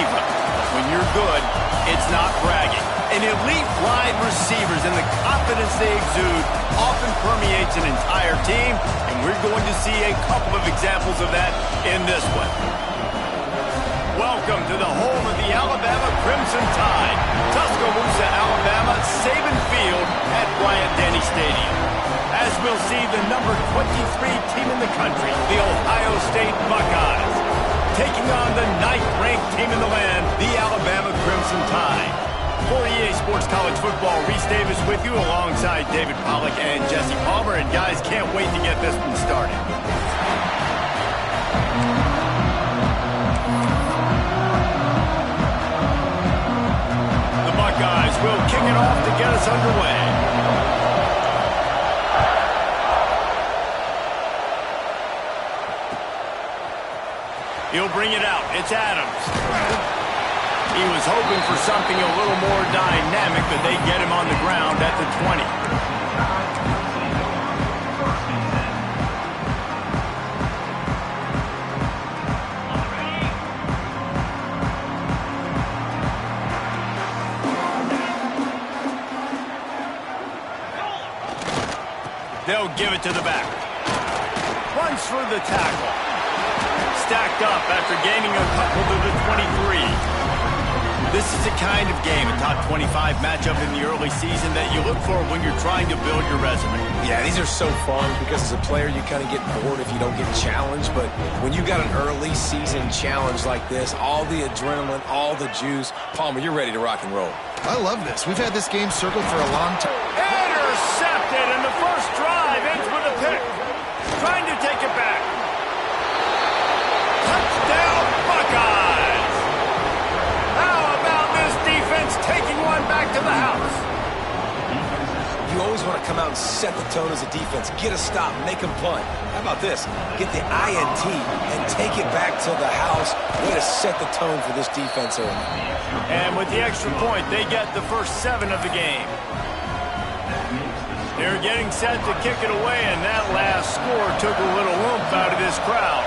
diva. When you're good, it's not bragging. And elite wide receivers and the confidence they exude often permeates an entire team, and we're going to see a couple of examples of that in this one. Welcome to the home of the Alabama Crimson Tide, Tuscaloosa, Alabama, Saban Field at Bryant-Denny Stadium. As we'll see, the number 23 team in the country, the Ohio State Buckeyes, taking on the 9th-ranked team in the land, the Alabama Crimson Tide. For EA Sports College Football, Reese Davis with you alongside David Pollack and Jesse Palmer. And guys, can't wait to get this one started. The Buckeyes will kick it off to get us underway. He'll bring it out. It's Adams. He was hoping for something a little more dynamic, but they get him on the ground at the 20. They'll give it to the back. Runs through the tackle. Stacked up after gaining a couple to the 23. This is the kind of game, a top 25 matchup in the early season that you look for when you're trying to build your resume. Yeah, these are so fun because as a player you kind of get bored if you don't get challenged, but when you got an early season challenge like this, all the adrenaline, all the juice, Palmer, you're ready to rock and roll. I love this. We've had this game circled for a long time. Intercepted, and the first drive ends with a pick. Trying to take it back. Touchdown, Buckeyes! Taking one back to the house. You always want to come out and set the tone as a defense. Get a stop, make them punt. How about this? Get the INT and take it back to the house. Way to set the tone for this defense early. And with the extra point, they get the first 7 of the game. They're getting set to kick it away, and that last score took a little oomph out of this crowd.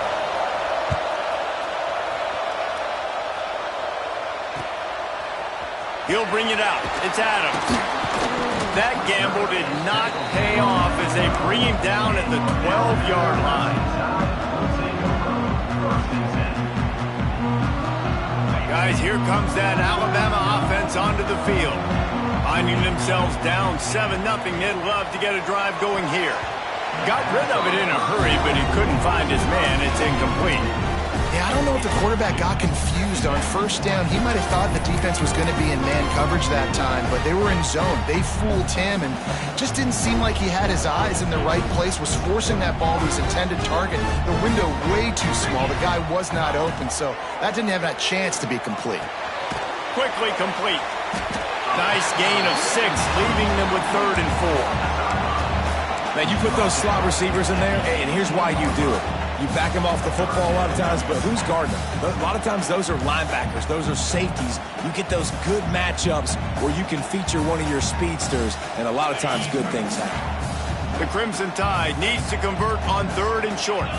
He'll bring it out. It's Adams. That gamble did not pay off as they bring him down at the 12-yard line. Guys, here comes that Alabama offense onto the field. Finding themselves down 7-0, they'd love to get a drive going here. Got rid of it in a hurry, but he couldn't find his man. It's incomplete. Yeah, I don't know if the quarterback got confused on first down. He might have thought the defense was going to be in man coverage that time, but they were in zone. They fooled him and just didn't seem like he had his eyes in the right place, was forcing that ball to his intended target. The window way too small. The guy was not open, so that didn't have that chance to be complete. Quickly complete. Nice gain of 6, leaving them with 3rd and 4. Man, you put those slot receivers in there, and here's why you do it. You back them off the football a lot of times, but who's guarding them? A lot of times those are linebackers. Those are safeties. You get those good matchups where you can feature one of your speedsters, and a lot of times good things happen. The Crimson Tide needs to convert on 3rd and short.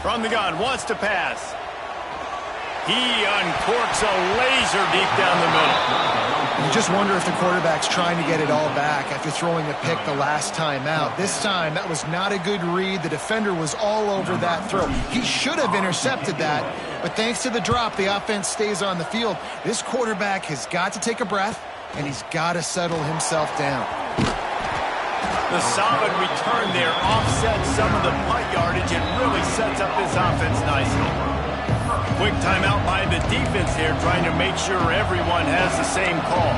From the gun, wants to pass. He uncorks a laser deep down the middle. You just wonder if the quarterback's trying to get it all back after throwing a pick the last time out. This time, that was not a good read. The defender was all over that throw. He should have intercepted that, but thanks to the drop, the offense stays on the field. This quarterback has got to take a breath, and he's got to settle himself down. The solid return there offsets some of the punt yardage and really sets up this offense nicely. Quick timeout by the defense here, trying to make sure everyone has the same call.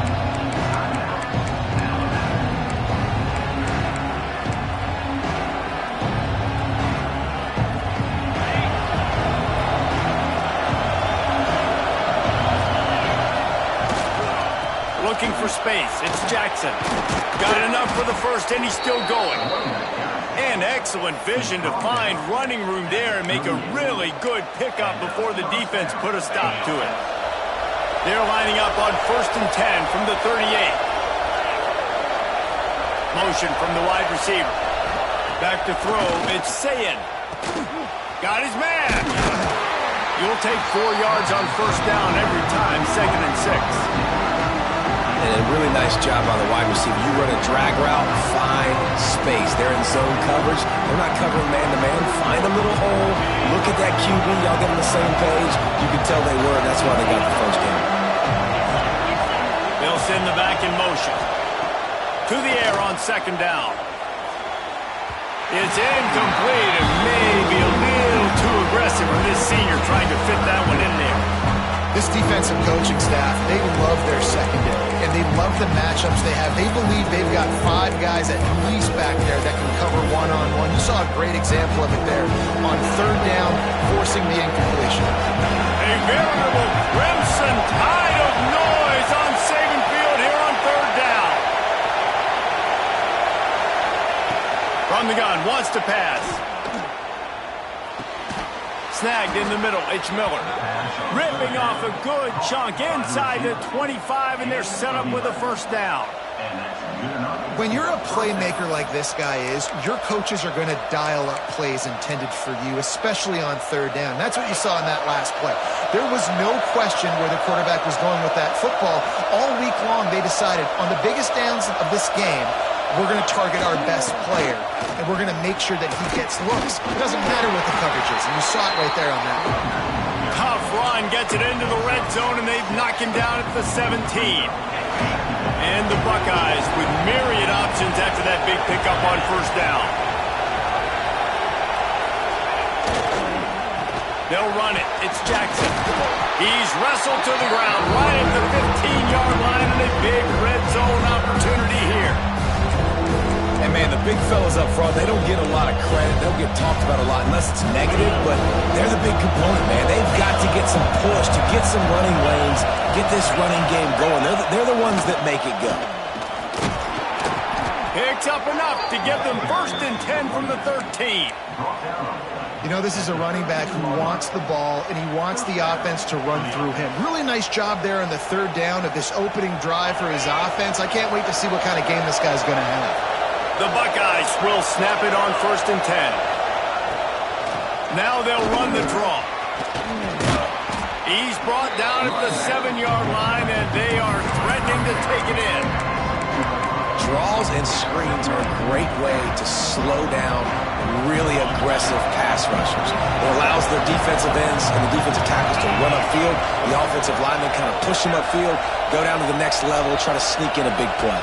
Looking for space. It's Jackson. Got enough for the first, and he's still going. And excellent vision to find running room there and make a really good pickup before the defense put a stop to it. They're lining up on 1st and 10 from the 38. Motion from the wide receiver. Back to throw. It's Sayin. Got his man. You'll take 4 yards on first down every time, 2nd and 6. And a really nice job by the wide receiver. You run a drag route, find space. They're in zone coverage. They're not covering man-to-man. Find a little hole. Look at that QB. Y'all get on the same page. You can tell they were, and that's why they got the first down. They'll send the back in motion. To the air on 2nd down. It's incomplete and maybe a little too aggressive for this senior trying to fit that one in there. This defensive coaching staff, they love their secondary, and they love the matchups they have. They believe they've got 5 guys at least back there that can cover one-on-one. You saw a great example of it there on 3rd down, forcing the incompletion. A veritable crimson tide of noise on Saban Field here on 3rd down. From the gun, wants to pass. Snagged in the middle, it's Miller. Ripping off a good chunk inside the 25, and they're set up with a first down. When you're a playmaker like this guy is, your coaches are going to dial up plays intended for you, especially on 3rd down. That's what you saw in that last play. There was no question where the quarterback was going with that football. All week long, they decided on the biggest downs of this game, we're going to target our best player, and we're going to make sure that he gets looks. It doesn't matter what the coverage is, and you saw it right there on that one. Tough run gets it into the red zone, and they've knocked him down at the 17. And the Buckeyes with myriad options after that big pickup on first down. They'll run it. It's Jackson. He's wrestled to the ground right at the 15-yard line, and a big red zone opportunity here. And, man, the big fellas up front, they don't get a lot of credit. They don't get talked about a lot unless it's negative, but they're the big component, man. They've got to get some push, to get some running lanes, get this running game going. They're the ones that make it go. Picks up enough to give them 1st and 10 from the 13. You know, this is a running back who wants the ball, and he wants the offense to run through him. Really nice job there on the 3rd down of this opening drive for his offense. I can't wait to see what kind of game this guy's going to have. The Buckeyes will snap it on 1st and 10. Now they'll run the draw. He's brought down at the 7-yard line, and they are threatening to take it in. Draws and screens are a great way to slow down really aggressive pass rushers. It allows their defensive ends and the defensive tackles to run upfield. The offensive linemen kind of push them upfield, go down to the next level, try to sneak in a big play.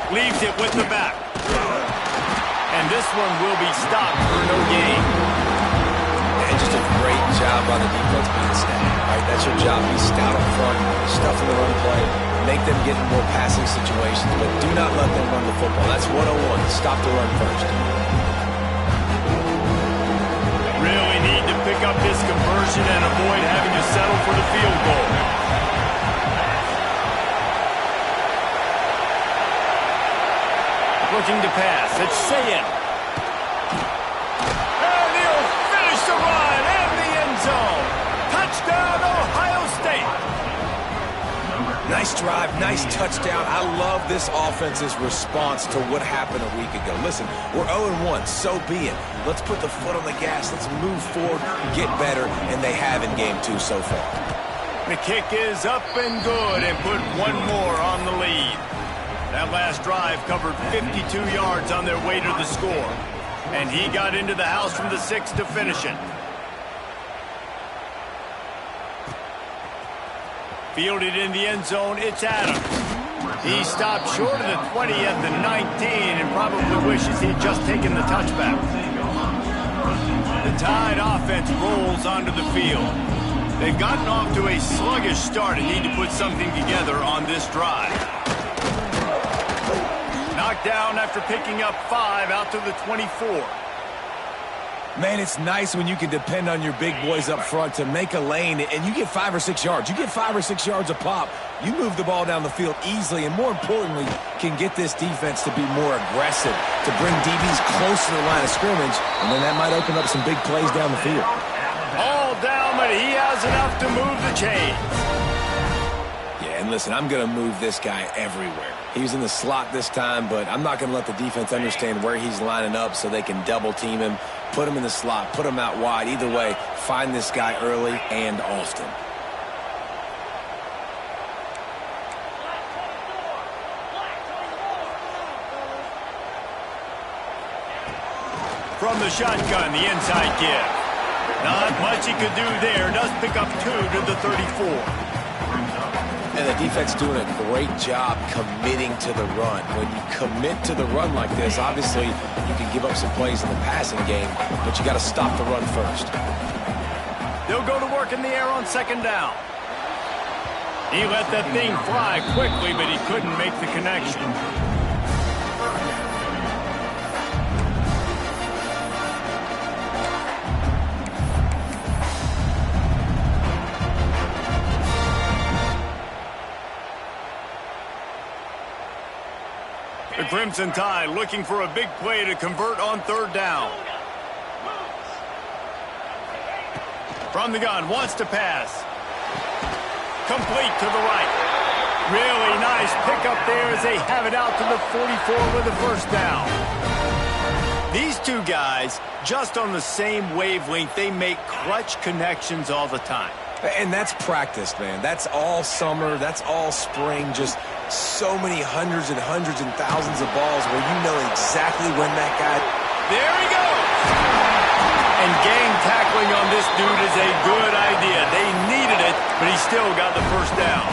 Leaves it with the back. And this one will be stopped for no gain. And just a great job by the defense being stout. Right? That's your job. Be stout up front, stuff in the run play, make them get in more passing situations, but do not let them run the football. That's 101. Stop the run first. Really need to pick up this conversion and avoid having to settle for the field goal. Looking to pass. It's Sayin. And he'll finish the run in the end zone. Touchdown, Ohio State. Nice drive, nice touchdown. I love this offense's response to what happened a week ago. Listen, we're 0-1, so be it. Let's put the foot on the gas. Let's move forward, get better, and they have in game 2 so far. The kick is up and good and put one more on the lead. That last drive covered 52 yards on their way to the score. And he got into the house from the 6 to finish it. Fielded in the end zone, it's Adams. He stopped short of the 20 at the 19 and probably wishes he'd just taken the touchback. The Tide offense rolls onto the field. They've gotten off to a sluggish start and need to put something together on this drive. Knocked down after picking up 5 out to the 24. Man, it's nice when you can depend on your big boys up front to make a lane, and you get 5 or 6 yards. You get 5 or 6 yards a pop. You move the ball down the field easily, and more importantly, can get this defense to be more aggressive, to bring DBs close to the line of scrimmage, and then that might open up some big plays down the field. All down, but he has enough to move the chains. Yeah, and And listen, I'm going to move this guy everywhere. He was in the slot this time, but I'm not going to let the defense understand where he's lining up so they can double team him, put him in the slot, put him out wide. Either way, find this guy early and often. From the shotgun, the inside give. Not much he could do there. Does pick up 2 to the 34. And the defense doing a great job committing to the run. When you commit to the run like this, obviously you can give up some plays in the passing game, but you got to stop the run first. They'll go to work in the air on second down. He let that thing fly quickly, but he couldn't make the connection. The Crimson Tide looking for a big play to convert on third down. From the gun, wants to pass. Complete to the right. Really nice pickup there as they have it out to the 44 with a first down. These two guys, just on the same wavelength, they make clutch connections all the time. And that's practice, man. That's all summer. That's all spring. Just so many hundreds and thousands of balls where you know exactly when that guy... There he goes! And gang tackling on this dude is a good idea. They needed it, but he still got the first down.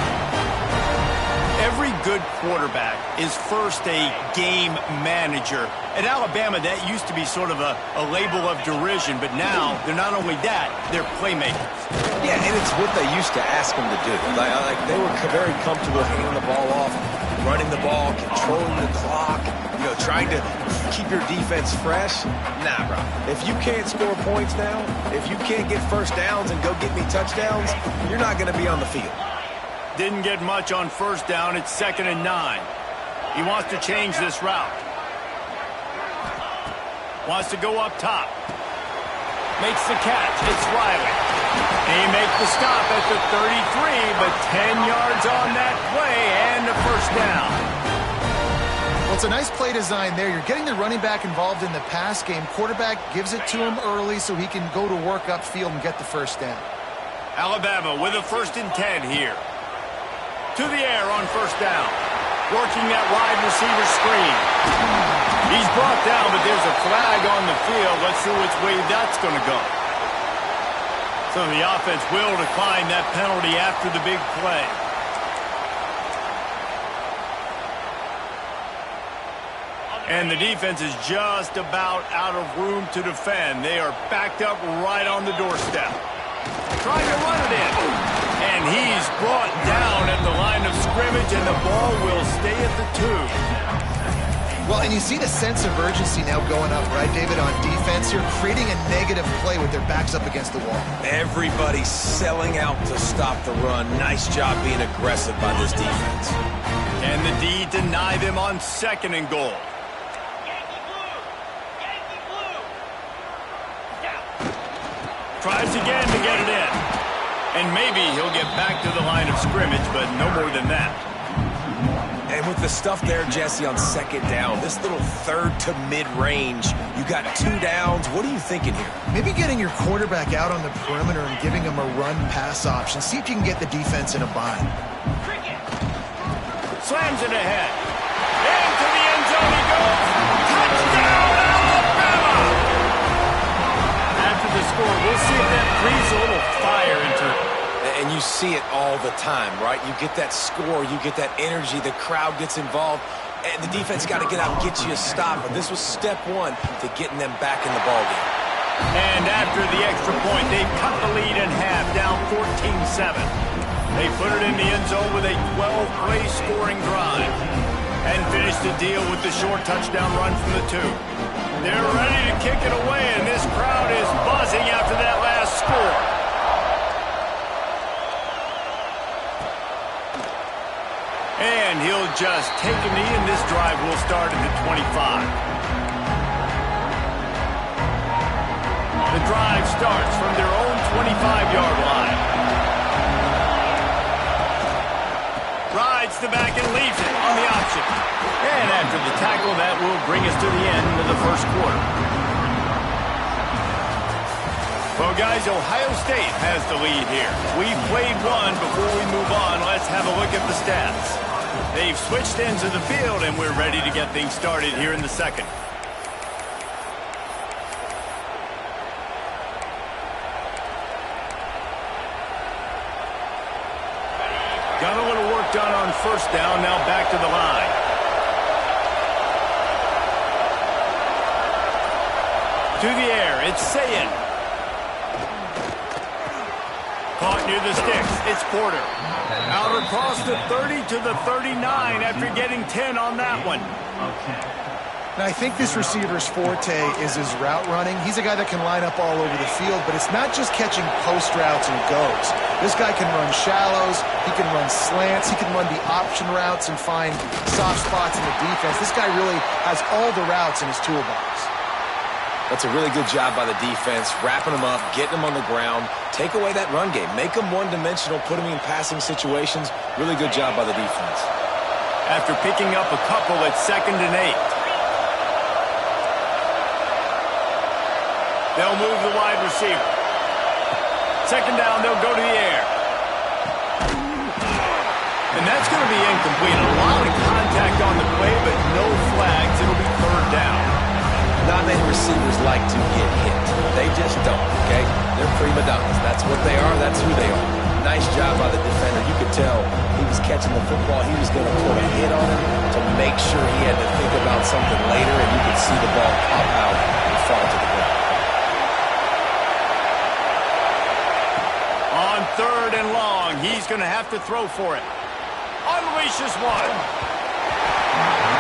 Every good quarterback is first a game manager. At Alabama, that used to be sort of a label of derision, but now they're not only that, they're playmakers. Yeah, and it's what they used to ask them to do. Like they were very comfortable handing the ball off, running the ball, controlling the clock, trying to keep your defense fresh. Nah, bro. If you can't score points now, if you can't get first downs and go get me touchdowns, you're not going to be on the field. Didn't get much on first down. It's 2nd and 9. He wants to change this route. Wants to go up top. Makes the catch. It's Riley. They make the stop at the 33, but 10 yards on that play and a first down. Well, it's a nice play design there. You're getting the running back involved in the pass game. Quarterback gives it to him early so he can go to work upfield and get the first down. Alabama with a 1st and 10 here. To the air on first down. Working that wide receiver screen. He's brought down, but there's a flag on the field. Let's see which way that's going to go. So the offense will decline that penalty after the big play. And the defense is just about out of room to defend. They are backed up right on the doorstep. Trying to run it in. And he's brought down at the line of scrimmage, and the ball will stay at the 2. Well, and you see the sense of urgency now going up, right, David, on defense here, creating a negative play with their backs up against the wall. Everybody's selling out to stop the run. Nice job being aggressive by this defense. And the D deny them on 2nd and goal. Tries again to get it in. And maybe he'll get back to the line of scrimmage, but no more than that. And with the stuff there, Jesse, on 2nd down, this little 3rd to mid-range, you got 2 downs. What are you thinking here? Maybe getting your quarterback out on the perimeter and giving him a run-pass option. See if you can get the defense in a bind. Slams it ahead. Into the end zone he goes. Touchdown, Alabama! After the score, we'll see if that breathes a little fire into it. And you see it all the time, right? You get that score, you get that energy, the crowd gets involved, and the defense got to get out and get you a stop. But this was step 1 to getting them back in the ballgame. And after the extra point, they've cut the lead in half, down 14-7. They put it in the end zone with a 12-play scoring drive and finished the deal with the short touchdown run from the 2. They're ready to kick it away, and this crowd is buzzing after that last score. And he'll just take a knee, and this drive will start at the 25. The drive starts from their own 25-yard line. tackle that will bring us to the end of the first quarter. Well, guys, Ohio State has the lead here. We've played one. Before we move on, let's have a look at the stats. They've switched ends of the field, and we're ready to get things started here in the second. Got a little work done on first down. Now back to the line. To the air, it's Sayin. Caught near the sticks, it's Porter. Out across the 30 to the 39 after getting 10 on that one. Now, I think this receiver's forte is his route running. He's a guy that can line up all over the field, but it's not just catching post routes and goes. This guy can run shallows, he can run slants, he can run the option routes and find soft spots in the defense. This guy really has all the routes in his toolbox. That's a really good job by the defense, wrapping them up, getting them on the ground. Take away that run game. Make them one-dimensional, put them in passing situations. Really good job by the defense. After picking up a couple, it's 2nd and 8. They'll move the wide receiver. 2nd down, they'll go to the air. And that's going to be incomplete. A lot of contact on the play, but no flags. It'll be 3rd down. Not many receivers like to get hit. They just don't, okay? They're prima donnas. That's what they are. That's who they are. Nice job by the defender. You could tell he was catching the football. He was going to put a hit on him to make sure he had to think about something later, and you could see the ball pop out and fall to the ground. On 3rd and long, he's going to have to throw for it. Unleashes one.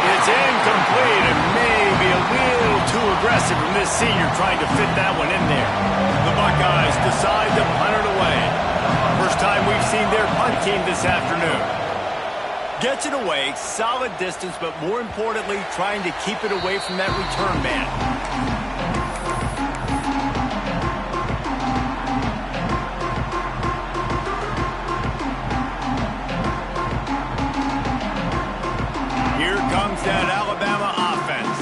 It's incomplete and maybe a little too aggressive from this senior trying to fit that one in there. The Buckeyes decide to punt it away. First time we've seen their punt team this afternoon. Gets it away, solid distance, but more importantly, trying to keep it away from that return man. That Alabama offense.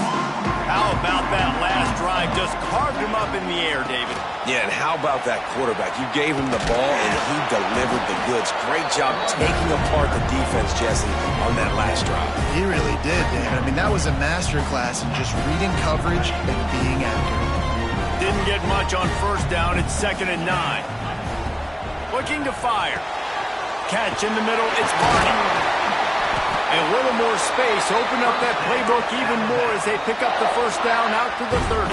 How about that last drive? Just carved him up in the air, David. Yeah, and how about that quarterback? You gave him the ball, and he delivered the goods. Great job taking apart the defense, Jesse, on that last drive. He really did, David. I mean, that was a masterclass in just reading coverage and being accurate. Didn't get much on first down. It's 2nd and 9. Looking to fire. Catch in the middle. It's Barney. And a little more space, open up that playbook even more as they pick up the first down out to the 30.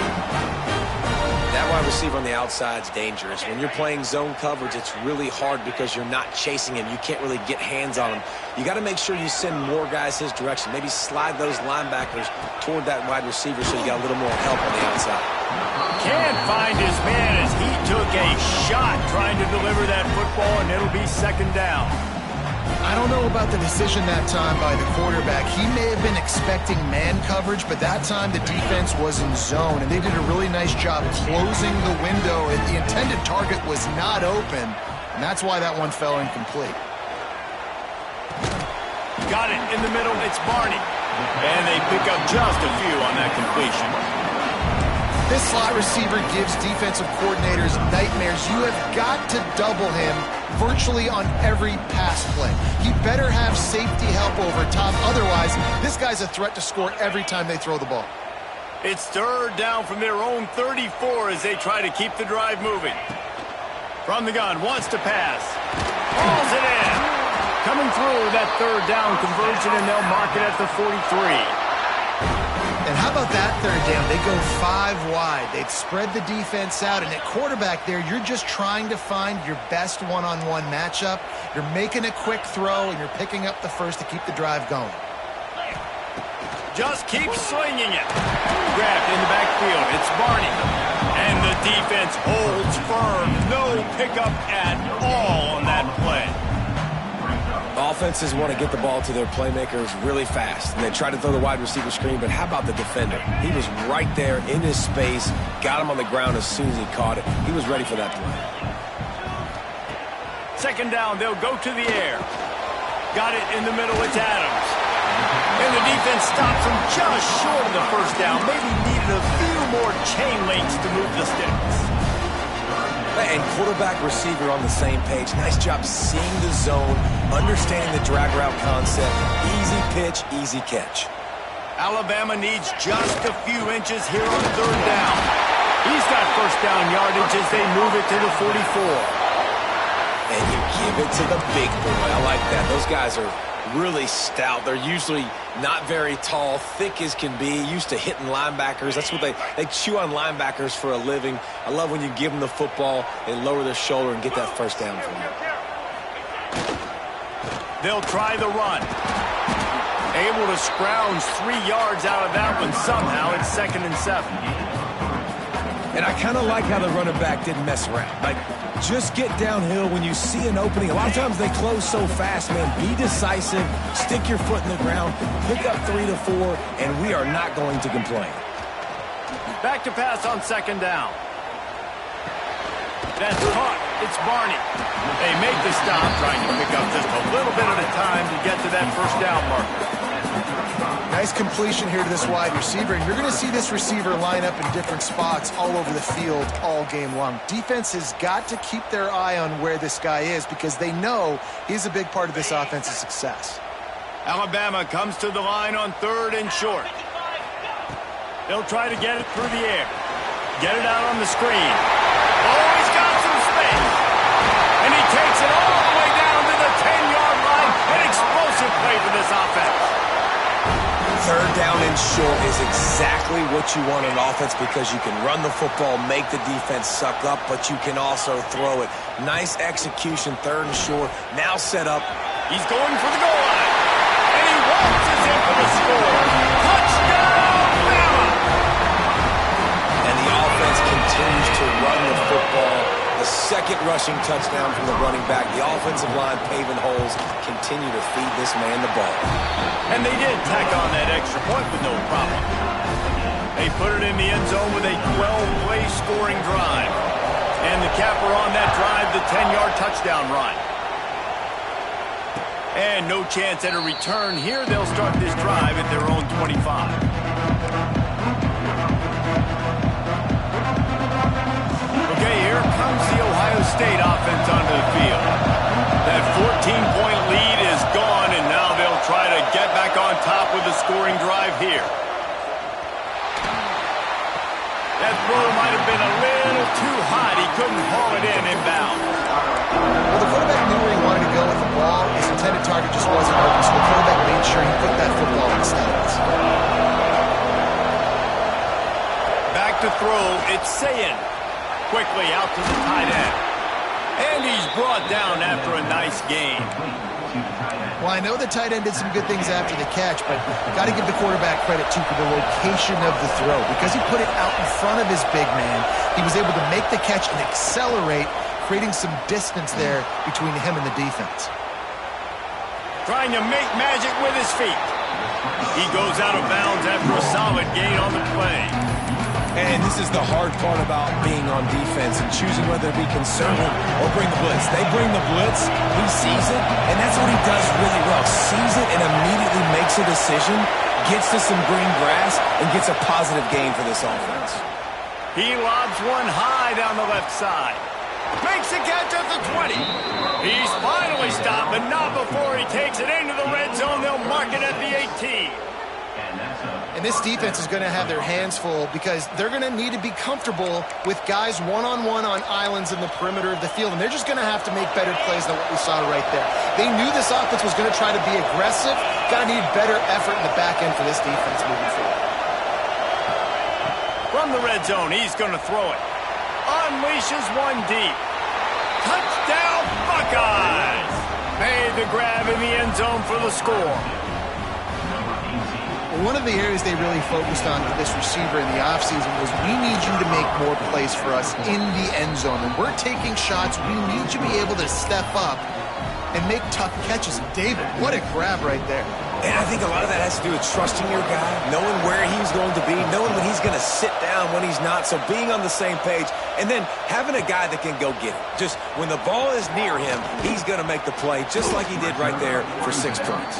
That wide receiver on the outside is dangerous. When you're playing zone coverage, it's really hard because you're not chasing him. You can't really get hands on him. You got to make sure you send more guys his direction. Maybe slide those linebackers toward that wide receiver so you got a little more help on the outside. Can't find his man as he took a shot trying to deliver that football, and it'll be 2nd down. I don't know about the decision that time by the quarterback. He may have been expecting man coverage, but that time the defense was in zone, and they did a really nice job closing the window. The intended target was not open, and that's why that one fell incomplete. Got it in the middle. It's Barney. And they pick up just a few on that completion. This slot receiver gives defensive coordinators nightmares. You have got to double him virtually on every pass play. He better have safety help over top. Otherwise, this guy's a threat to score every time they throw the ball. It's 3rd down from their own 34 as they try to keep the drive moving. From the gun, wants to pass. Hauls it in. Coming through that 3rd down conversion, and they'll mark it at the 43. And how about that 3rd down? They go 5 wide. They've spread the defense out. And at quarterback there, you're just trying to find your best one-on-one matchup. You're making a quick throw, and you're picking up the first to keep the drive going. Just keep slinging it. Grabbed in the backfield. It's Barney. And the defense holds firm. No pickup at all on that play. Offenses want to get the ball to their playmakers really fast, and they try to throw the wide receiver screen, but how about the defender? He was right there in his space, got him on the ground as soon as he caught it. He was ready for that play. 2nd down, they'll go to the air. Got it in the middle, it's Adams. And the defense stops him just short of the first down. Maybe needed a few more chain links to move the sticks. And quarterback, receiver on the same page. Nice job seeing the zone, understanding the drag route concept. Easy pitch, easy catch. Alabama needs just a few inches here on third down. He's got first down yardage as they move it to the 44. And you give it to the big boy. I like that. Those guys are really stout. They're usually not very tall, thick as can be, used to hitting linebackers. That's what they chew on linebackers for a living. I love when you give them the football, they lower their shoulder and get that first down for you. They'll try the run. Able to scrounge 3 yards out of that one somehow. It's 2nd and 7. And I kind of like how the running back didn't mess around. Like, just get downhill when you see an opening. A lot of times they close so fast, man. Be decisive, stick your foot in the ground, pick up 3 to 4, and we are not going to complain. Back to pass on 2nd down. That's caught. It's Barney. They make the stop, trying to pick up just a little bit at a time to get to that first down marker. Nice completion here to this wide receiver, and you're going to see this receiver line up in different spots all over the field all game long. Defense has got to keep their eye on where this guy is because they know he's a big part of this offense's success. Alabama comes to the line on 3rd and short. They'll try to get it through the air. Get it out on the screen. Oh, he's got some space. And he takes it all the way down to the 10-yard line. An explosive play for this offense. 3rd down and short is exactly what you want in offense because you can run the football, make the defense suck up, but you can also throw it. Nice execution, 3rd and short. Now set up. He's going for the goal line. And he waltzes in for the score. Touchdown, Bama! And the offense continues to run the football. The 2nd rushing touchdown from the running back. The offensive line paving holes. Continue to feed this man the ball. And they did tack on that extra point with no problem. They put it in the end zone with a 12-play scoring drive. And the capper on that drive, the 10-yard touchdown run. And no chance at a return here. They'll start this drive at their own 25. Here comes the Ohio State offense onto the field. That 14-point lead is gone, and now they'll try to get back on top with a scoring drive here. That throw might have been a little too hot. He couldn't haul it in inbound. Well, the quarterback knew where he wanted to go with the ball. His intended target just wasn't open, so the quarterback made sure he put that football in the stands. Back to throw, it's Sayin. Quickly out to the tight end. And he's brought down after a nice gain. Well, I know the tight end did some good things after the catch, but got to give the quarterback credit, too, for the location of the throw. Because he put it out in front of his big man, he was able to make the catch and accelerate, creating some distance there between him and the defense. Trying to make magic with his feet. He goes out of bounds after a solid gain on the play. And this is the hard part about being on defense and choosing whether to be conservative or bring the blitz. They bring the blitz, he sees it, and that's what he does really well. Sees it and immediately makes a decision, gets to some green grass, and gets a positive gain for this offense. He lobs one high down the left side. Makes a catch at the 20. He's finally stopped, but not before he takes it into the red zone. They'll mark it at the 18. And this defense is going to have their hands full because they're going to need to be comfortable with guys one-on-one on islands in the perimeter of the field, and they're just going to have to make better plays than what we saw right there. They knew this offense was going to try to be aggressive. Got to need better effort in the back end for this defense moving forward. From the red zone, he's going to throw it. Unleashes one deep. Touchdown, Buckeyes! Made the grab in the end zone for the score. One of the areas they really focused on with this receiver in the offseason was we need you to make more plays for us in the end zone. When we're taking shots, we need you to be able to step up and make tough catches. And David, what a grab right there. And I think a lot of that has to do with trusting your guy, knowing where he's going to be, knowing when he's going to sit down, when he's not, so being on the same page, and then having a guy that can go get it. Just when the ball is near him, he's going to make the play, just like he did right there for 6 points.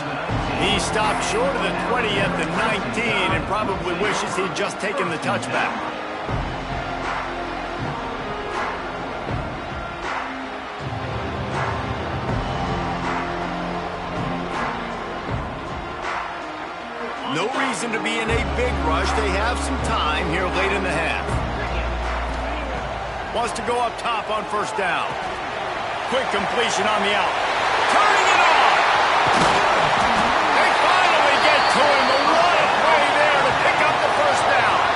He stopped short of the 20 at the 19 and probably wishes he'd just taken the touchback. No reason to be in a big rush. They have some time here late in the half. Wants to go up top on first down. Quick completion on the out. Turning it on! They finally get to him. A lot of play there to pick up the first down.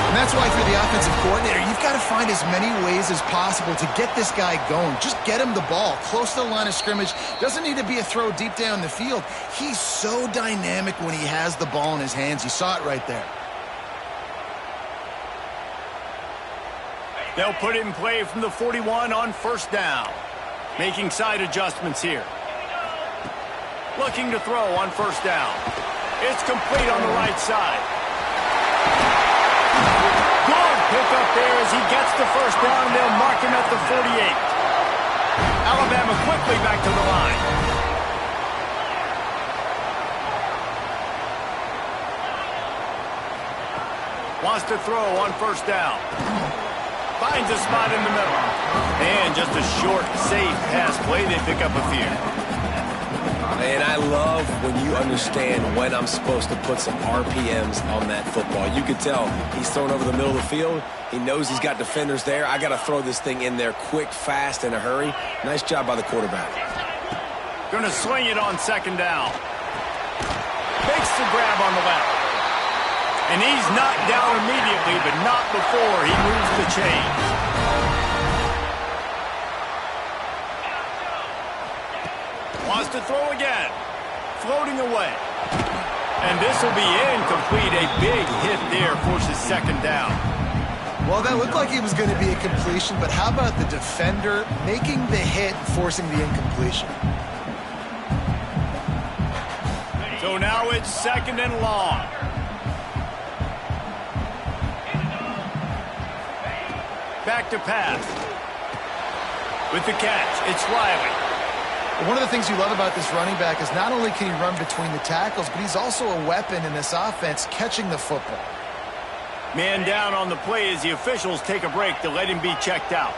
And that's why, for the offensive coordinator, you've got to find as many ways as possible to get this guy going. Just get him the ball close to the line of scrimmage. Doesn't need to be a throw deep down the field. He's so dynamic when he has the ball in his hands. You saw it right there. They'll put it in play from the 41 on first down. Making side adjustments here. Looking to throw on first down. It's complete on the right side. Good pick up there as he gets the first down, and they'll mark him at the 48. Alabama quickly back to the line. Wants to throw on first down. Finds a spot in the middle. And just a short, safe pass play. They pick up a few. And I love when you understand when I'm supposed to put some RPMs on that football. You could tell he's thrown over the middle of the field. He knows he's got defenders there. I got to throw this thing in there quick, fast, in a hurry. Nice job by the quarterback. Going to swing it on second down. Makes the grab on the left. And he's knocked down immediately, but not before he moves the chains. Wants to throw again. Floating away. And this will be incomplete. A big hit there forces second down. Well, that looked like it was going to be a completion, but how about the defender making the hit and forcing the incompletion? So now it's second and long. Back to pass. With the catch, it's Riley. One of the things you love about this running back is not only can he run between the tackles, but he's also a weapon in this offense catching the football. Man down on the play as the officials take a break to let him be checked out.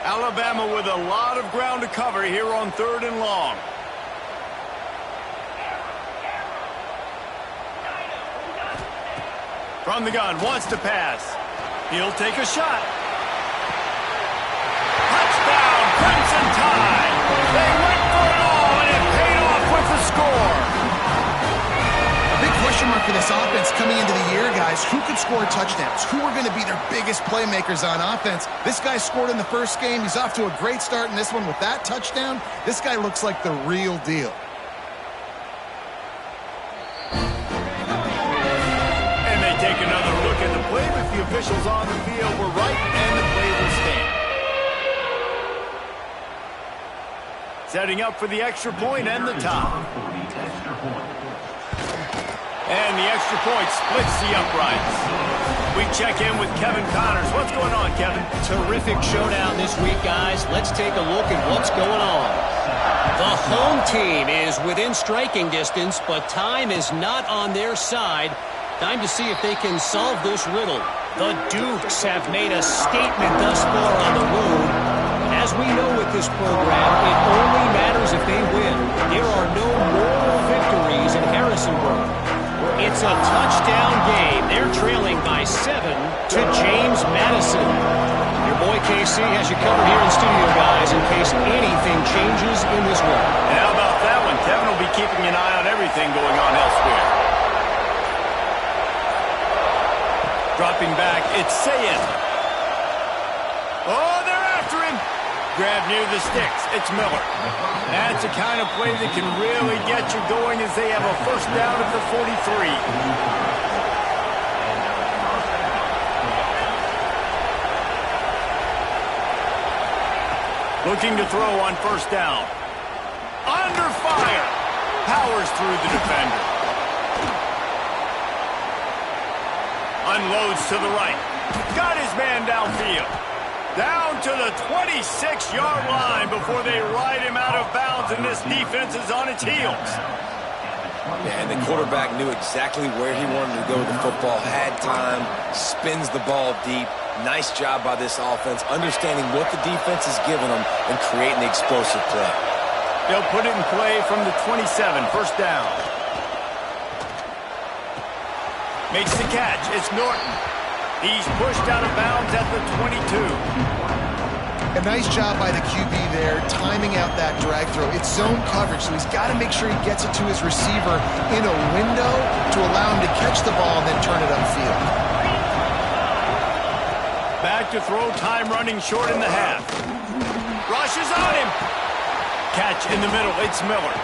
Alabama with a lot of ground to cover here on third and long. From the gun, wants to pass. He'll take a shot. Touchdown, Crimson Tide. They went for it all, and it paid off with the score. A big question mark for this offense coming into the year, guys. Who could score touchdowns? Who are going to be their biggest playmakers on offense? This guy scored in the first game. He's off to a great start in this one with that touchdown. This guy looks like the real deal. And they take another look at the play, but the officials on the field were right, and the play will stand. Setting up for the extra point and the tie. And the extra point splits the uprights. We check in with Kevin Connors. What's going on, Kevin? Terrific showdown this week, guys. Let's take a look at what's going on. The home team is within striking distance, but time is not on their side. Time to see if they can solve this riddle. The Dukes have made a statement thus far on the road. As we know with this program, it only matters if they win. There are no moral victories in Harrisonburg. It's a touchdown game. They're trailing by 7 to James Madison. Your boy KC has you covered here in studio, guys, in case anything changes in this one. And how about that one? Kevin will be keeping an eye on everything going on elsewhere. Dropping back, it's Sayin. Oh, they're after him. Grab near the sticks. It's Miller. That's the kind of play that can really get you going as they have a first down at the 43. Looking to throw on first down. Under fire. Powers through the defender. Unloads to the right. Got his man downfield. Down to the 26-yard line before they ride him out of bounds, and this defense is on its heels. Yeah, and the quarterback knew exactly where he wanted to go with the football, had time, spins the ball deep. Nice job by this offense, understanding what the defense is giving them and creating the explosive play. They'll put it in play from the 27, first down. Makes the catch. It's Norton. He's pushed out of bounds at the 22. A nice job by the QB there, timing out that drag throw. It's zone coverage, so he's got to make sure he gets it to his receiver in a window to allow him to catch the ball and then turn it upfield. Back to throw, time running short in the half. Rush is on him. Catch in the middle, it's Miller.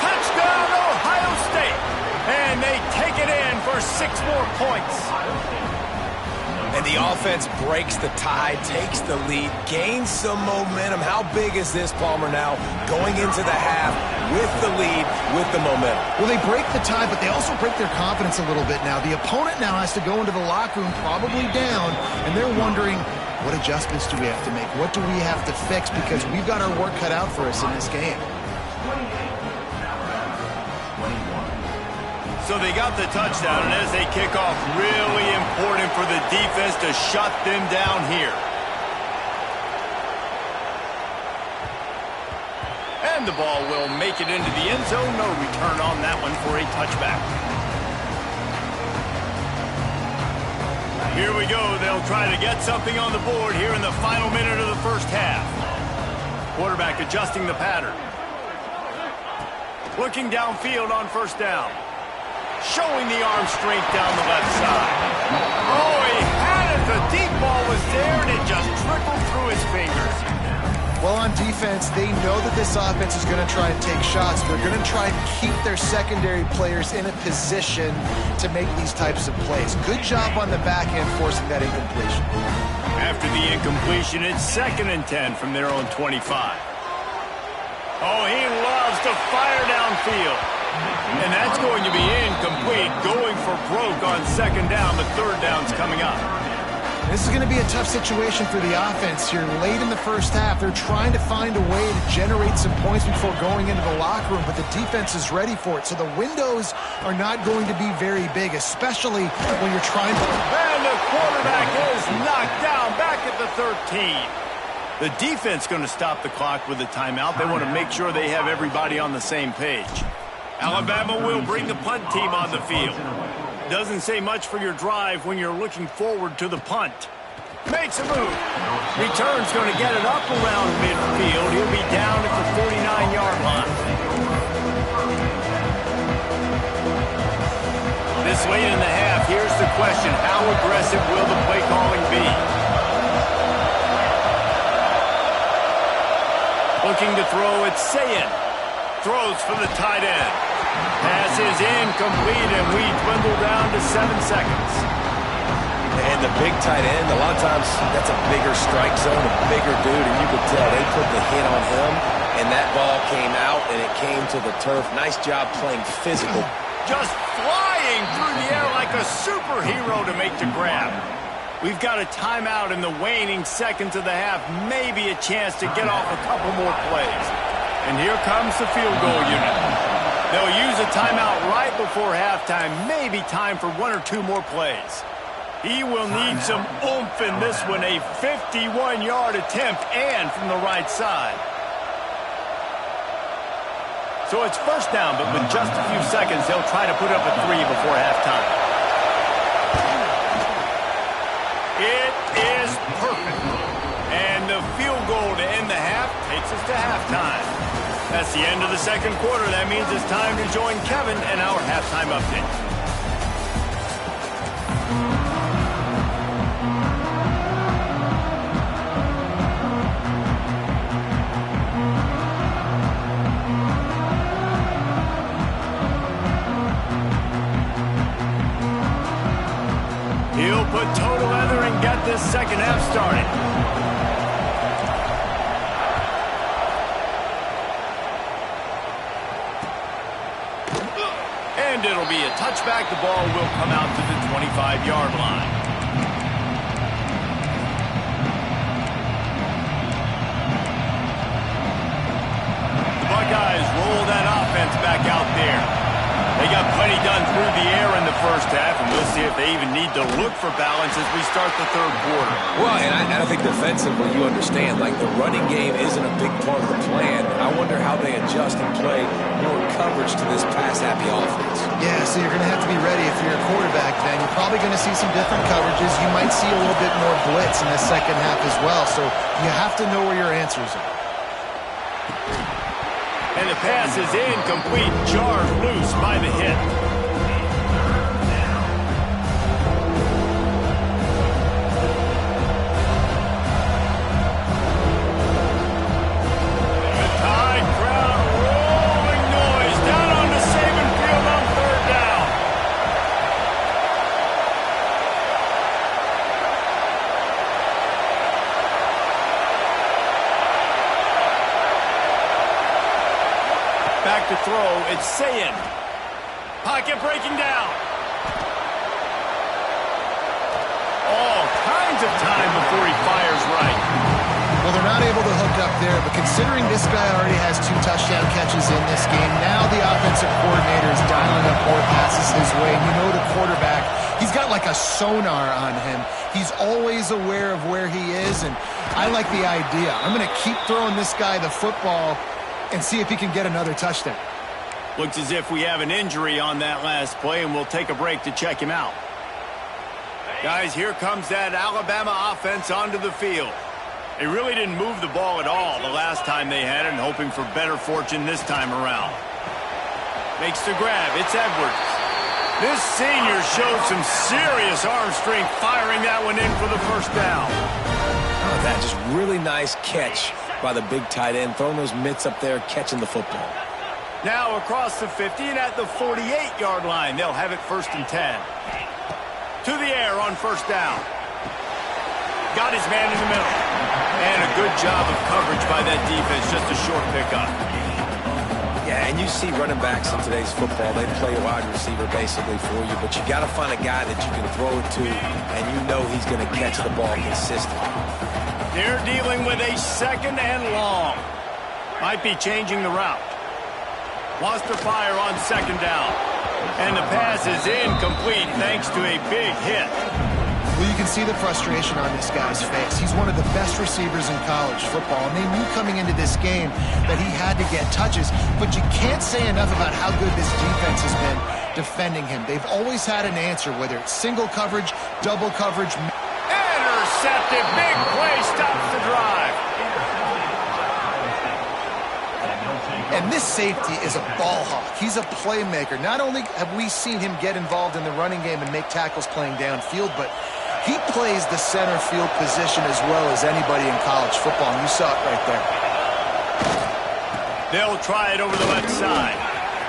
Touchdown, Ohio State. And they take it in for 6 more points. And the offense breaks the tie, takes the lead, gains some momentum. How big is this, Palmer, now going into the half with the lead, with the momentum? Well, they break the tie, but they also break their confidence a little bit now. The opponent now has to go into the locker room probably down, and they're wondering, what adjustments do we have to make? What do we have to fix? Because we've got our work cut out for us in this game. So they got the touchdown, and as they kick off, really important for the defense to shut them down here. And the ball will make it into the end zone. No return on that one for a touchback. Here we go. They'll try to get something on the board here in the final minute of the first half. Quarterback adjusting the pattern. Looking downfield on first down. Showing the arm strength down the left side. Oh, he had it. The deep ball was there, and it just trickled through his fingers. Well, on defense, they know that this offense is going to try and take shots. They're going to try and keep their secondary players in a position to make these types of plays. Good job on the back end forcing that incompletion. After the incompletion, it's 2nd and 10 from their own 25. Oh, he loves to fire downfield. And that's going to be incomplete, going for broke on 2nd down, but 3rd down's coming up. This is going to be a tough situation for the offense here. Late in the first half, they're trying to find a way to generate some points before going into the locker room, but the defense is ready for it. So the windows are not going to be very big, especially when you're trying to... And the quarterback is knocked down back at the 13. The defense going to stop the clock with a timeout. They want to make sure they have everybody on the same page. Alabama will bring the punt team on the field. Doesn't say much for your drive when you're looking forward to the punt. Makes a move. Return's going to get it up around midfield. He'll be down at the 49-yard line. This late in the half, here's the question. How aggressive will the play calling be? Looking to throw, it's Sayin. Throws for the tight end. Pass is incomplete, and we dwindle down to 7 seconds. And the big tight end, a lot of times that's a bigger strike zone, a bigger dude, and you could tell they put the hit on him, and that ball came out, and it came to the turf. Nice job playing physical. Just flying through the air like a superhero to make the grab. We've got a timeout in the waning seconds of the half, maybe a chance to get off a couple more plays. And here comes the field goal unit. They'll use a timeout right before halftime, maybe time for 1 or 2 more plays. He will need some oomph in this one, a 51-yard attempt and from the right side. So it's first down, but with just a few seconds, they'll try to put up a 3 before halftime. It is perfect. And the field goal to end the half takes us to halftime. That's the end of the second quarter. That means it's time to join Kevin and our halftime update. He'll put total leather and get this second half started. and it'll be a touchback. The ball will come out to the 25-yard line. The Buckeyes roll that offense back out there. They got plenty done through the air in the first half, and we'll see if they even need to look for balance as we start the third quarter. Well, and I think defensively, you understand, like the running game isn't a big part of the plan. I wonder how they adjust and play more coverage to this pass-happy offense. Yeah, so you're going to have to be ready if you're a quarterback then. You're probably going to see some different coverages. You might see a little bit more blitz in the second half as well, so you have to know where your answers are. And the pass is incomplete, jarred loose by the hit. The Tide crowd rolling noise down on the Saban field on third down. Back to throw, it's Sayin. Pocket breaking down. All kinds of time before he fires right. Well, they're not able to hook up there, but considering this guy already has 2 touchdown catches in this game, now the offensive coordinator is dialing up more passes his way. And you know the quarterback, he's got like a sonar on him. He's always aware of where he is, and I like the idea. I'm going to keep throwing this guy the football and see if he can get another touchdown. Looks as if we have an injury on that last play, and we'll take a break to check him out. Guys, here comes that Alabama offense onto the field. They really didn't move the ball at all the last time they had it, and hoping for better fortune this time around. Makes the grab. It's Edwards. This senior showed some serious arm strength firing that one in for the first down. Oh, that just really nice catch by the big tight end, throwing those mitts up there, catching the football. Now across the 50 and at the 48-yard line. They'll have it 1st and 10. To the air on first down. Got his man in the middle. And a good job of coverage by that defense. Just a short pickup. Yeah, and you see running backs in today's football, they play a wide receiver basically for you, but you got to find a guy that you can throw it to, and you know he's going to catch the ball consistently. They're dealing with a 2nd and long. Might be changing the route. Wants to fire on 2nd down. And the pass is incomplete thanks to a big hit. Well, you can see the frustration on this guy's face. He's one of the best receivers in college football, and they knew coming into this game that he had to get touches, but you can't say enough about how good this defense has been defending him. They've always had an answer, whether it's single coverage, double coverage. Intercepted. Big play stops the drive. And this safety is a ball hawk. He's a playmaker. Not only have we seen him get involved in the running game and make tackles playing downfield, but he plays the center field position as well as anybody in college football, and you saw it right there. They'll try it over the left side.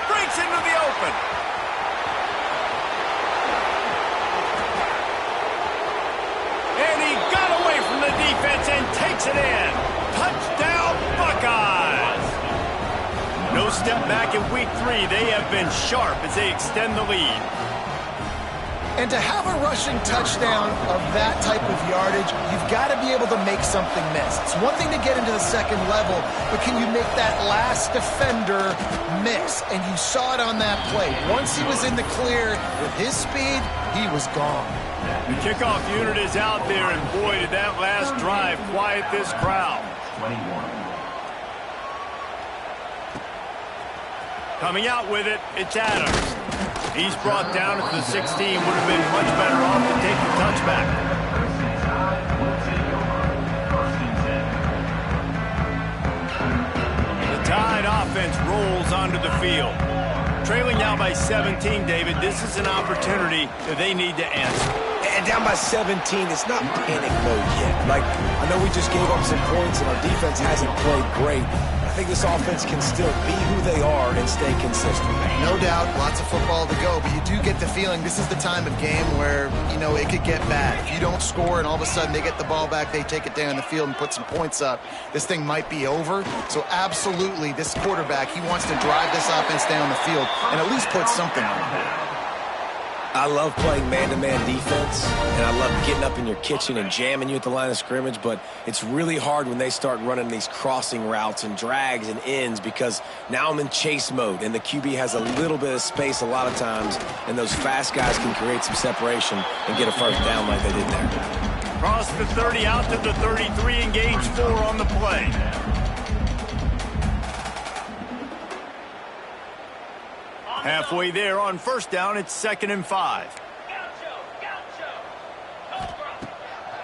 Breaks into the open. And he got away from the defense and takes it in. Touchdown, Buckeyes. No step back in week 3. They have been sharp as they extend the lead. And to have a rushing touchdown of that type of yardage, you've got to be able to make something miss. It's one thing to get into the second level, but can you make that last defender miss? And you saw it on that play. Once he was in the clear with his speed, he was gone. The kickoff unit is out there, and boy, did that last drive quiet this crowd. 21. Coming out with it, it's Adams. He's brought down at the 16. Would have been much better off to take the touchback. The Tide offense rolls onto the field. Trailing now by 17, David. This is an opportunity that they need to answer. And down by 17, it's not panic mode yet. Like, I know we just gave up some points and our defense hasn't played great. I think this offense can still be who they are and stay consistent. No doubt, lots of football to go, but you do get the feeling this is the time of game where, you know, it could get bad. If you don't score and all of a sudden they get the ball back, they take it down the field and put some points up, this thing might be over. So absolutely, this quarterback, he wants to drive this offense down the field and at least put something on it. I love playing man-to-man defense, and I love getting up in your kitchen and jamming you at the line of scrimmage, but it's really hard when they start running these crossing routes and drags and ends because now I'm in chase mode, and the QB has a little bit of space a lot of times, and those fast guys can create some separation and get a first down like they did there. Cross the 30 out to the 33 and gains 4 on the play. Halfway there on first down, it's 2nd and 5.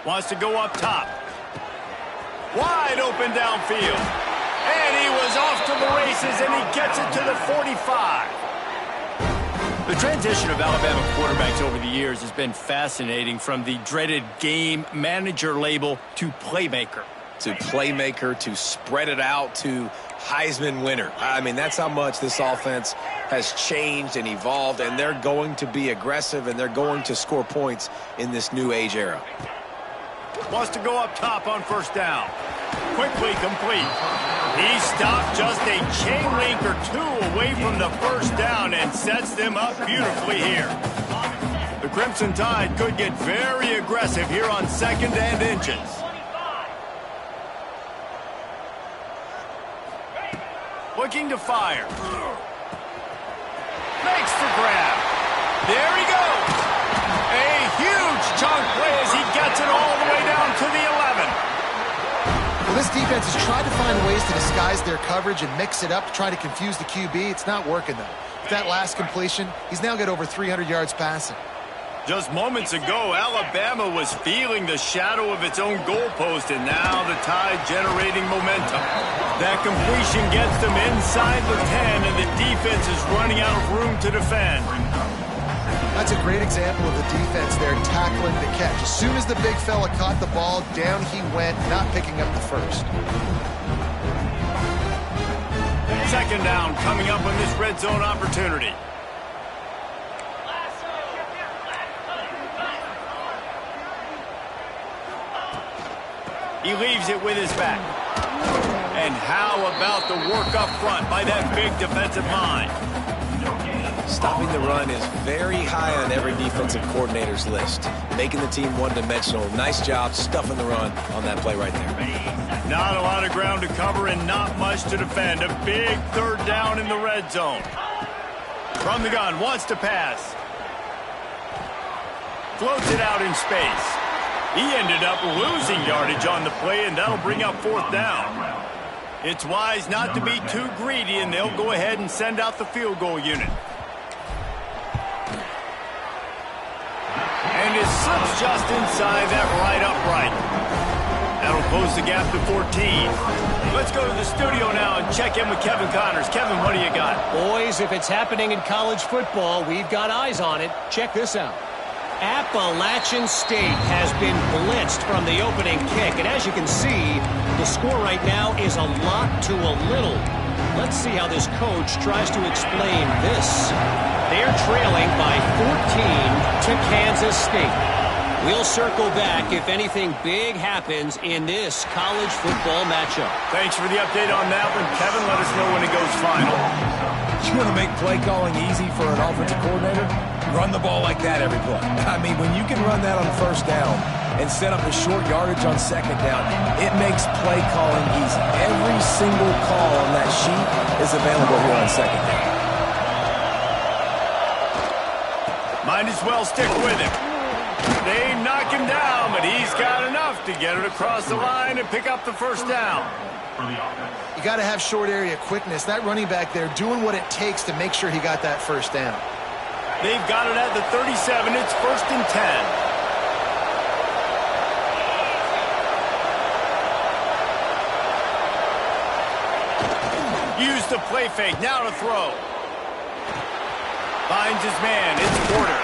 Wants to go up top. Wide open downfield. And he was off to the races, and he gets it to the 45. The transition of Alabama quarterbacks over the years has been fascinating, from the dreaded game manager label to playmaker. To playmaker, to spread it out, to Heisman winner. I mean, that's how much this offense has changed and evolved, and they're going to be aggressive, and they're going to score points in this new age era. Wants to go up top on first down. Quickly complete. He stopped just a chain link or 2 away from the first down and sets them up beautifully here. The Crimson Tide could get very aggressive here on 2nd and inches. Looking to fire. Makes the grab. There he goes. A huge chunk play as he gets it all the way down to the 11. Well, this defense has tried to find ways to disguise their coverage and mix it up to try to confuse the QB. It's not working, though. With that last completion, he's now got over 300 yards passing. Just moments ago, Alabama was feeling the shadow of its own goalpost, and now the Tide generating momentum. That completion gets them inside the 10, and the defense is running out of room to defend. That's a great example of the defense there tackling the catch. As soon as the big fella caught the ball, down he went, not picking up the first. 2nd down coming up on this red zone opportunity. He leaves it with his back. And how about the work up front by that big defensive line? Stopping the run is very high on every defensive coordinator's list. Making the team one-dimensional. Nice job stuffing the run on that play right there. Not a lot of ground to cover and not much to defend. A big 3rd down in the red zone. From the gun, wants to pass. Floats it out in space. He ended up losing yardage on the play, and that'll bring up 4th down. It's wise not to be too greedy, and they'll go ahead and send out the field goal unit. And it slips just inside that right upright. That'll close the gap to 14. Let's go to the studio now and check in with Kevin Connors. Kevin, what do you got? Boys, if it's happening in college football, we've got eyes on it. Check this out. Appalachian State has been blitzed from the opening kick, and as you can see, the score right now is a lot to a little. Let's see how this coach tries to explain this. They're trailing by 14 to Kansas State. We'll circle back if anything big happens in this college football matchup. Thanks for the update on that one, Kevin. Let us know when it goes final. You want to make play calling easy for an offensive coordinator? Run the ball like that every play. I mean, when you can run that on first down and set up a short yardage on 2nd down, it makes play calling easy. Every single call on that sheet is available here on 2nd down. Might as well stick with him. They knock him down, but he's got enough to get it across the line and pick up the first down. You got to have short area quickness. That running back there doing what it takes to make sure he got that first down. They've got it at the 37. It's 1st and 10. Use the play fake. Now to throw. Finds his man. It's Porter.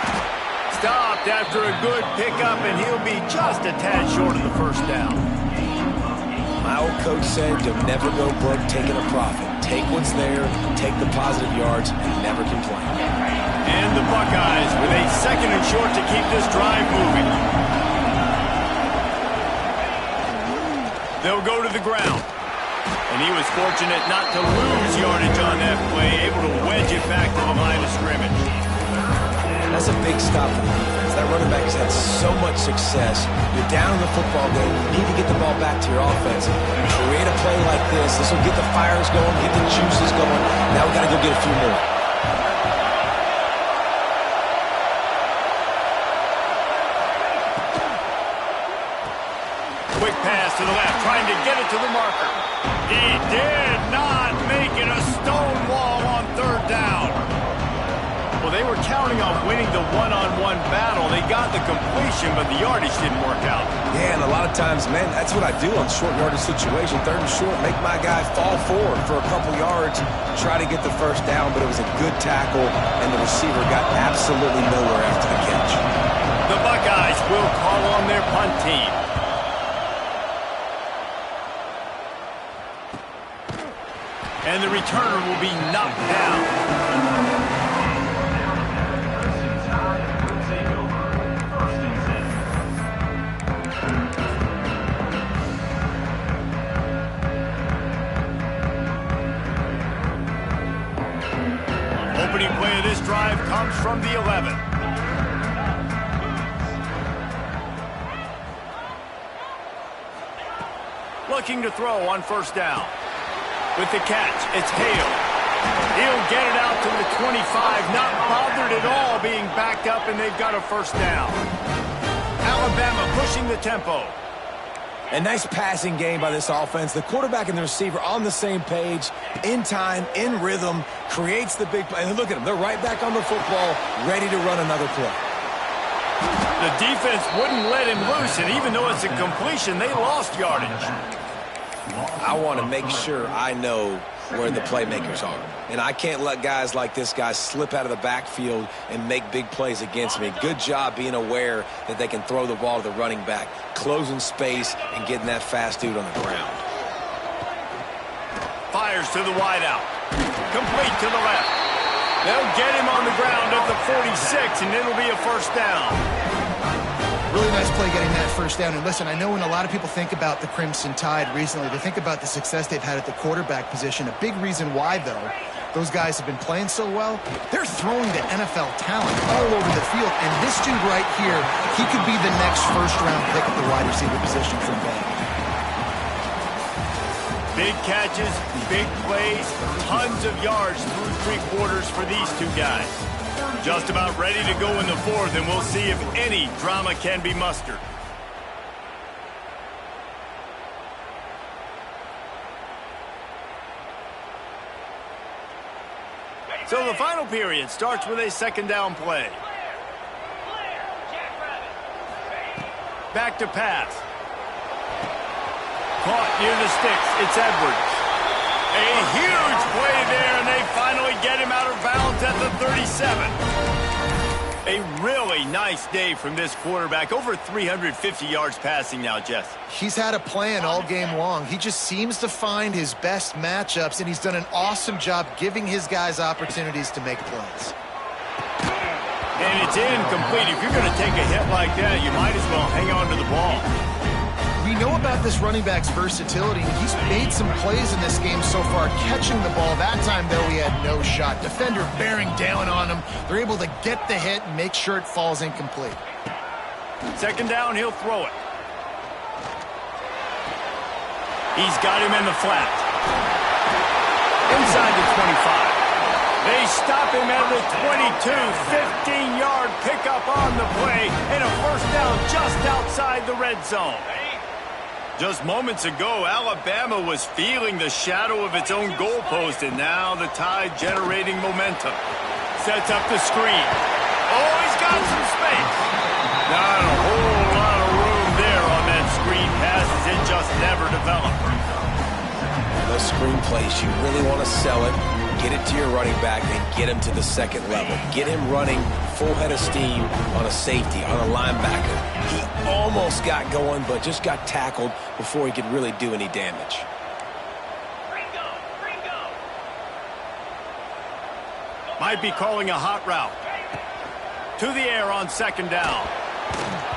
Stopped after a good pickup, and he'll be just a tad short of the first down. My old coach said you'll never go broke taking a profit. Take what's there, take the positive yards, and never complain. And the Buckeyes with a 2nd and short to keep this drive moving. They'll go to the ground. And he was fortunate not to lose yardage on that play, able to wedge it back to the line of scrimmage. That's a big stop for the defense. That running back has had so much success. You're down in the football game. You need to get the ball back to your offense. Create a play like this. This will get the fires going, get the juices going. Now we got to go get a few more. Quick pass to the left, trying to get it to the marker. He did not make it a stone wall on 3rd down. Well, they were counting on winning the one-on-one battle. They got the completion, but the yardage didn't work out. Yeah, and a lot of times, man, that's what I do on short yardage situation. 3rd and short, make my guy fall forward for a couple yards, try to get the 1st down, but it was a good tackle, and the receiver got absolutely nowhere after the catch. The Buckeyes will call on their punt team. And the returner will be knocked down. Opening play of this drive comes from the 11. Looking to throw on 1st down. With the catch, it's Hale. He'll get it out to the 25, not bothered at all being backed up, and they've got a 1st down. Alabama pushing the tempo. A nice passing game by this offense. The quarterback and the receiver on the same page, in time, in rhythm, creates the big play. And look at them. They're right back on the football, ready to run another play. The defense wouldn't let him loose, and even though it's a completion, they lost yardage. I want to make sure I know where the playmakers are. And I can't let guys like this guy slip out of the backfield and make big plays against me. Good job being aware that they can throw the ball to the running back, closing space and getting that fast dude on the ground. Fires to the wideout. Complete to the left. They'll get him on the ground at the 46, and it'll be a 1st down. Really nice play getting that 1st down. And listen, I know when a lot of people think about the Crimson Tide recently, they think about the success they've had at the quarterback position. A big reason why, though, those guys have been playing so well, they're throwing to NFL talent all over the field. And this dude right here, he could be the next 1st-round pick at the wide receiver position from Bama. Big catches, big plays, tons of yards through 3 quarters for these two guys. Just about ready to go in the 4th, and we'll see if any drama can be mustered. So the final period starts with a 2nd down play. Back to pass. Caught near the sticks. It's Edwards. A huge play there, and they finally get him out of bounds at the 37. A really nice day from this quarterback. Over 350 yards passing now, Jess. He's had a plan all game long. He just seems to find his best matchups, and he's done an awesome job giving his guys opportunities to make plays. And it's incomplete. If you're going to take a hit like that, you might as well hang on to the ball. We know about this running back's versatility. He's made some plays in this game so far, catching the ball. That time, though, he had no shot. Defender bearing down on him. They're able to get the hit and make sure it falls incomplete. 2nd down, he'll throw it. He's got him in the flat. Inside the 25. They stop him at the 22. 15-yard pickup on the play, and a 1st down just outside the red zone. Just moments ago, Alabama was feeling the shadow of its own goalpost, and now the Tide generating momentum. Sets up the screen. Oh, he's got some space. Not a whole lot of room there on that screen pass, as it just never developed. Those screen plays, you really want to sell it. Get it to your running back and get him to the second level. Get him running full head of steam on a safety, on a linebacker. He almost got going, but just got tackled before he could really do any damage. Might be calling a hot route. To the air on second down.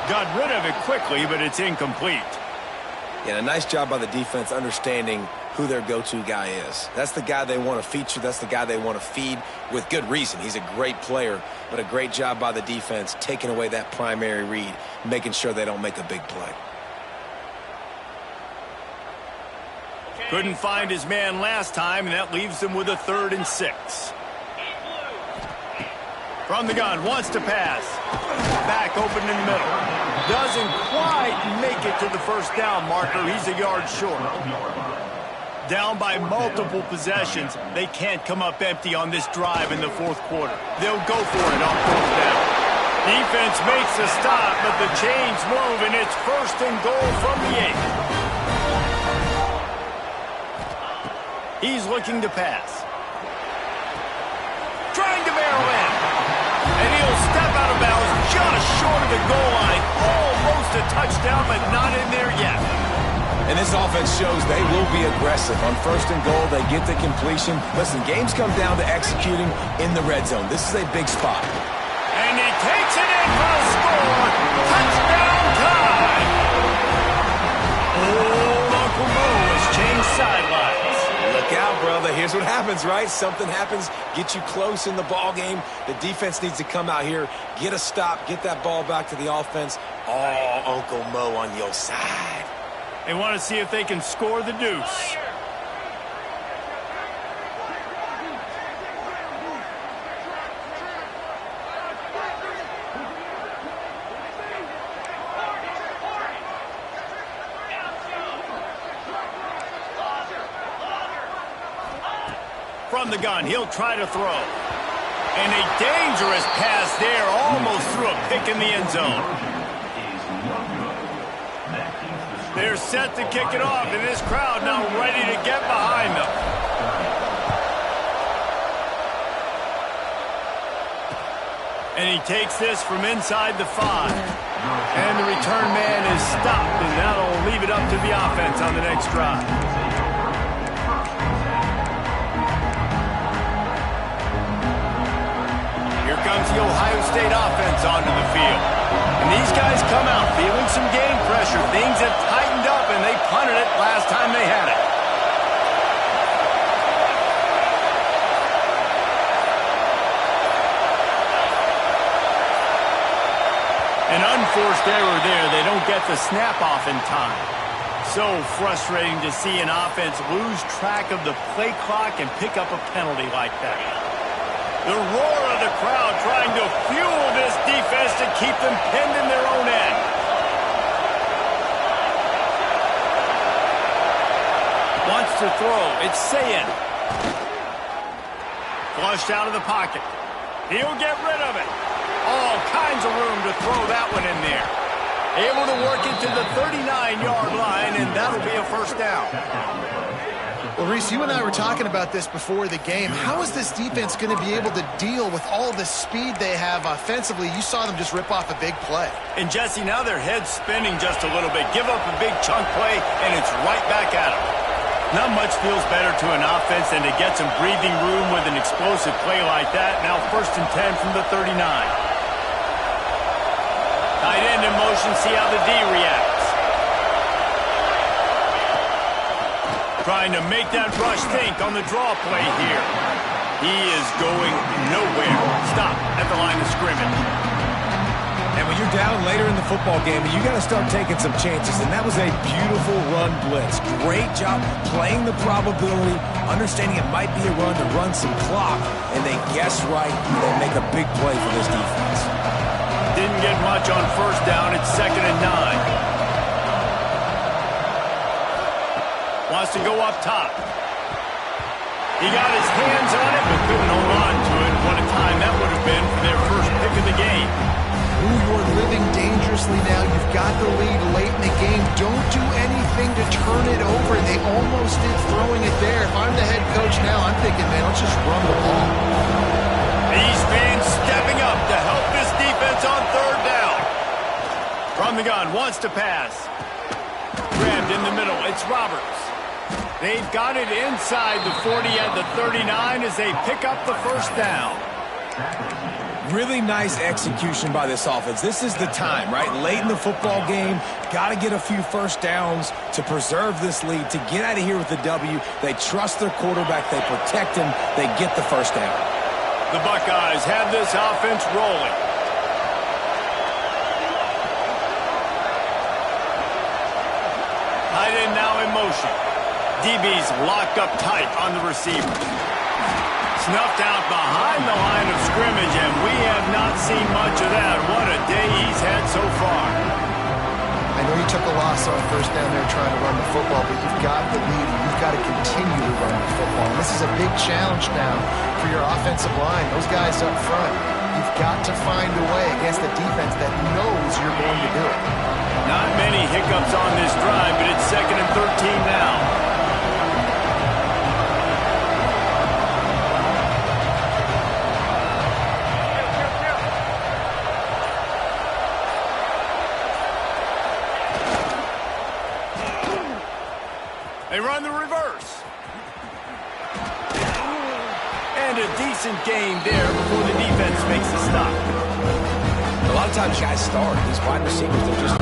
Got rid of it quickly, but it's incomplete. Yeah, a nice job by the defense understanding who their go-to guy is. That's the guy they want to feature. That's the guy they want to feed with good reason. He's a great player, but a great job by the defense taking away that primary read, making sure they don't make a big play. Couldn't find his man last time, and that leaves him with a 3rd and 6. From the gun, wants to pass. Back open in the middle. Doesn't quite make it to the first down marker. He's a yard short. Down by multiple possessions. They can't come up empty on this drive in the 4th quarter. They'll go for it on 4th down. Defense makes a stop, but the chains move, and it's 1st and goal from the 8. He's looking to pass. Trying to barrel in. And he'll step out of bounds just short of the goal line. Almost a touchdown, but not in there yet. And this offense shows they will be aggressive. On 1st and goal, they get the completion. Listen, games come down to executing in the red zone. This is a big spot. And he takes it in for a score. Touchdown time. Oh, Uncle Mo has changed sidelines. Look out, brother. Here's what happens, right? Something happens, get you close in the ball game. The defense needs to come out here, get a stop, get that ball back to the offense. Oh, Uncle Mo on your side. They want to see if they can score the deuce. From the gun, he'll try to throw. And a dangerous pass there, almost threw a pick in the end zone. They're set to kick it off, and this crowd now ready to get behind them. And he takes this from inside the 5. And the return man is stopped, and that'll leave it up to the offense on the next drive. Here comes the Ohio State offense onto the field. And these guys come out feeling some game pressure. Things have tightened up, and they punted it last time they had it. An unforced error there. They don't get the snap off in time. So frustrating to see an offense lose track of the play clock and pick up a penalty like that. The roar of the crowd trying to fuel this defense to keep them pinned in their own end. Wants to throw. It's Sayin. Flushed out of the pocket. He'll get rid of it. All kinds of room to throw that one in there. Able to work it to the 39-yard line, and that'll be a 1st down. Well, Reese, you and I were talking about this before the game. How is this defense going to be able to deal with all the speed they have offensively? You saw them just rip off a big play. And, Jesse, now their head's spinning just a little bit. Give up a big chunk play, and it's right back at them. Not much feels better to an offense than to get some breathing room with an explosive play like that. Now 1st and 10 from the 39. Tight end in motion, see how the D reacts. Trying to make that rush think on the draw play here. He is going nowhere. Stop at the line of scrimmage. And when you're down later in the football game, you got to start taking some chances. And that was a beautiful run blitz. Great job playing the probability, understanding it might be a run to run some clock. And they guess right, and they make a big play for this defense. Didn't get much on 1st down. It's 2nd and 9. Wants to go up top. He got his hands on it, but couldn't hold on to it. What a time that would have been for their first pick of the game. Ooh, you're living dangerously now. You've got the lead late in the game. Don't do anything to turn it over. They almost did throwing it there. If I'm the head coach now, I'm thinking, man, let's just run the ball. These fans stepping up to help this defense on third down. From the gun, wants to pass. Grabbed in the middle, it's Roberts. They've got it inside the 40 at the 39 as they pick up the first down. Really nice execution by this offense. This is the time, right? Late in the football game, got to get a few first downs to preserve this lead, to get out of here with the W. They trust their quarterback. They protect him. They get the first down. The Buckeyes have this offense rolling. Tight end now in motion. DB's locked up tight on the receiver. Snuffed out behind the line of scrimmage, and we have not seen much of that. What a day he's had so far. I know you took a loss on first down there trying to run the football, but you've got the lead, and you've got to continue to run the football. And this is a big challenge now for your offensive line. Those guys up front, you've got to find a way against a defense that knows you're going to do it. Not many hiccups on this drive, but it's 2nd and 13 now. They run the reverse. And a decent game there before the defense makes a stop. A lot of times guys start. These wide receivers, they're just